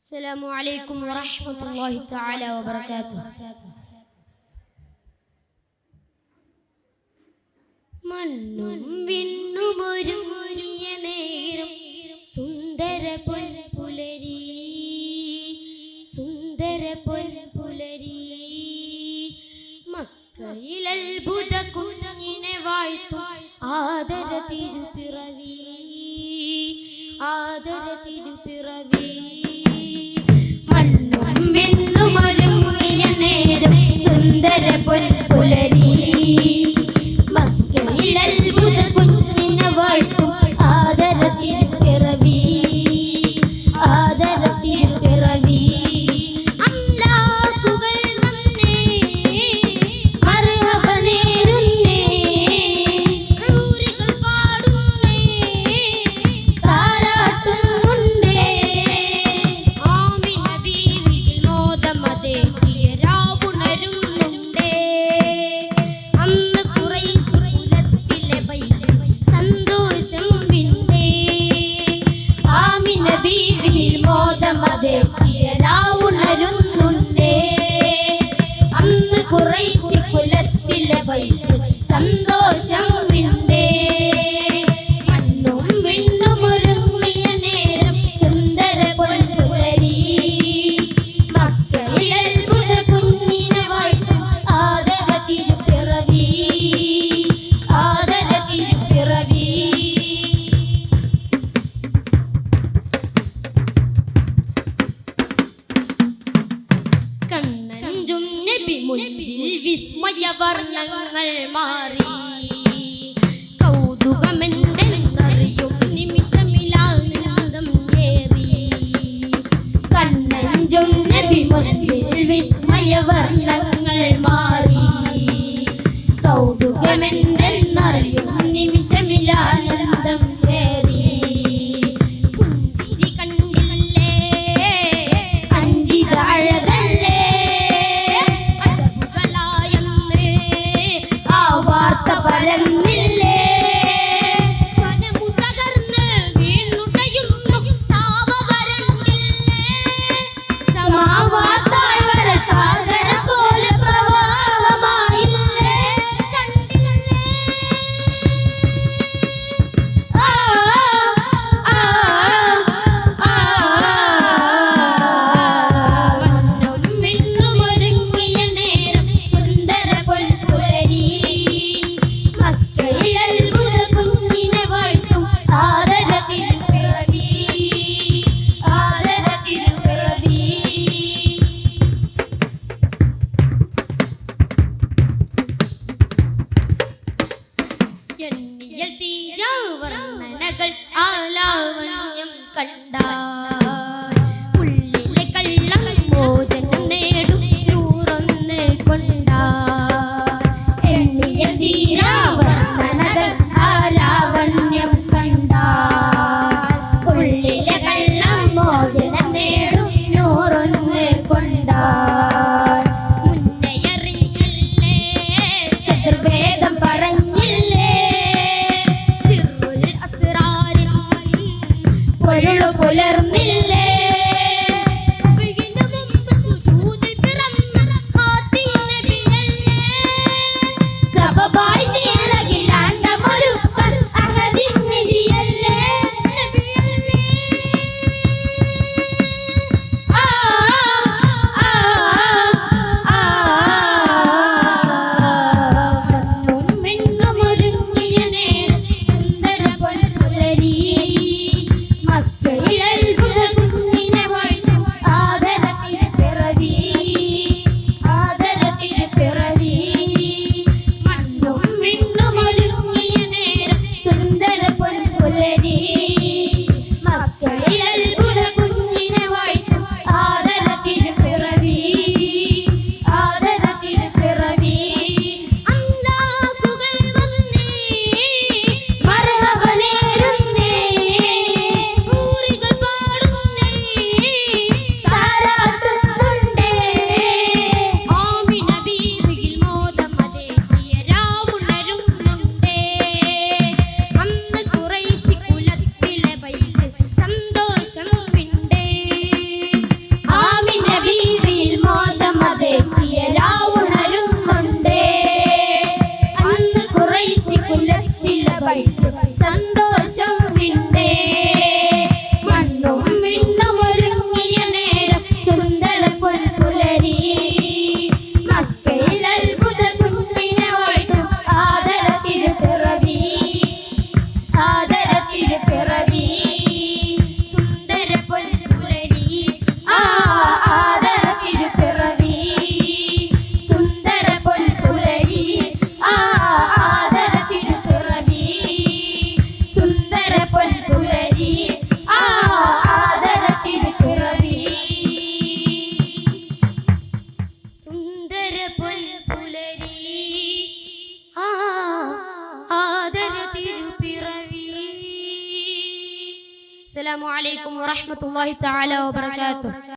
السلام عليكم ورحمة الله تعالى وبركاته. മണ്ണും വിണ്ണും ഒരുങ്ങിയ നേരം സുന്ദര പൊൻപുലരി സുന്ദര പൊൻപുലരി മക്കയിൽ അത്ഭുത കുഞ്ഞിനെ വാഴ്ത്തും ആദര തിരുപ്പിറവി ആദര തിരുപ്പിറവി മണ്ണും വിണ്ണും ഒരുങ്ങിയ നേരം സുന്ദര പൊൻപുലരി മക്കയിൽ അത്ഭുത കുഞ്ഞിനെ വാഴ്ത്തും ആദര തിരുപ്പിറവി ആദര തിരുപ്പിറവി അംലാക്കുകൾ വന്നേ മർഹബ നേരുന്നേ ഹൂറികൾ പാടുന്നേ താരാട്ടുന്നുണ്ടേ ആമിന ബീവിയിൽ മോദമതേ രാവുണരുന്നുണ്ടേ അന്ന് ഖുറൈശ് കുലത്തിലെ സന്തോഷം വിണ്ടേ ആമിന ബീവിയിൽ മോദമതേ രാവുണരുന്നുണ്ടേ അന്ന് ഖുറൈശ് കുലത്തിലെ സന്തോഷം വിണ്ടേ മണ്ണും വിണ്ണും ഒരുങ്ങിയ നേരം സുന്ദര പൊൻപുലരി മക്കയിൽ അത്ഭുത കുഞ്ഞിനെ വാഴ്ത്തും ആദര തിരുപ്പിറവി ആദര തിരുപ്പിറവി കണ്ണഞ്ചും നബി മുഞ്ചിൽ വിസ്മയവർണ്ണങ്ങൾ മാറി കൗതുകമെന്തെന്നറിയും നിമിഷമിലാനന്ദം ഏറി കണ്ണഞ്ചും നബി മുഞ്ചിൽ വിസ്മയവർണ്ണങ്ങൾ മാറി കൗതുകമെന്തെന്നറിയും നിമിഷമിലാനന്ദം ഏറി പുഞ്ചിരി കണ്ടില്ലേ അഞ്ചിത അഴകല്ലേ അജബുകളായെന്ന് ആ വാർത്ത പരന്നില്ലേ സ്വനമു തകർന്ന് വീണുടയുന്നു സാവവരണ്ടില്ലേ സമാവാത്തായി വര സാഗര പോലെ പ്രവാഹമായില്ലേ കണ്ടില്ലേ ആ ആ ആ മണ്ണും വിണ്ണും ഒരുങ്ങിയ നേരം സുന്ദര പൊൻപുലരി മക്കയിൽ അത്ഭുത കുഞ്ഞിനെ വാഴ്ത്തും ആദര തിരുപ്പിറവി ആദര തിരുപ്പിറവി എണ്ണിയൽ തീരാ വർണ്ണനകൾ ആലാവണ്യം കണ്ടാൽ ഉള്ളിലെ കള്ളം മോചനം നേടും നൂറൊന്ന് കൊണ്ടാൽ എണ്ണിയൽ തീരാ വർണ്ണനകൾ ആലാവണ്യം കണ്ടാൽ ഉള്ളിലെ കള്ളം മോചനം നേടും നൂറൊന്ന് കൊണ്ടാൽ മുന്നേ അറിഞ്ഞില്ലേ ചതുർവേദം പറഞ്ഞില്ലേ സിറുൽ അസ്റാരിൻ പൊരുളു പുലർന്നില്ലേ സുബ്ഹിനു മുമ്പ് സുജൂദിൽ പിറന്ന ഖാതിം നബിയല്ലേ സബബായി നീളകിലാണ്ടമൊരുക്കൻ അഹദിൻ നിധിയല്ലേ നബിയല്ലേ ആ ആ ആ മണ്ണും വിണ്ണും ഒരുങ്ങിയ നേരം സുന്ദര പൊൻപുലരി മക്കയിൽ വൈത്ത് സന്തോഷം വിണ്ടേ മണ്ണും വിണ്ണും ഒരുങ്ങിയ നേരം സുന്ദര പുൽപുലരി മക്കയിൽ അത്ഭുത കുഞ്ഞിനെ വൈത്ത് ആദര തിരുപ്പിറവി സുന്ദര പുൽപുലരി ആദര തിരുപ്പിറവി സുന്ദര പുൽപുലരി ആദര തിരുപ്പിറവി സുന്ദര പുൽപുലരി ആദര തിരുപ്പിറവി സുന്ദര പുൽപുലരി ആദര തിരുപ്പിറവി. അസ്സലാമു അലൈക്കും വറഹ്മത്തുള്ളാഹി തആല വബറകാതുഹു.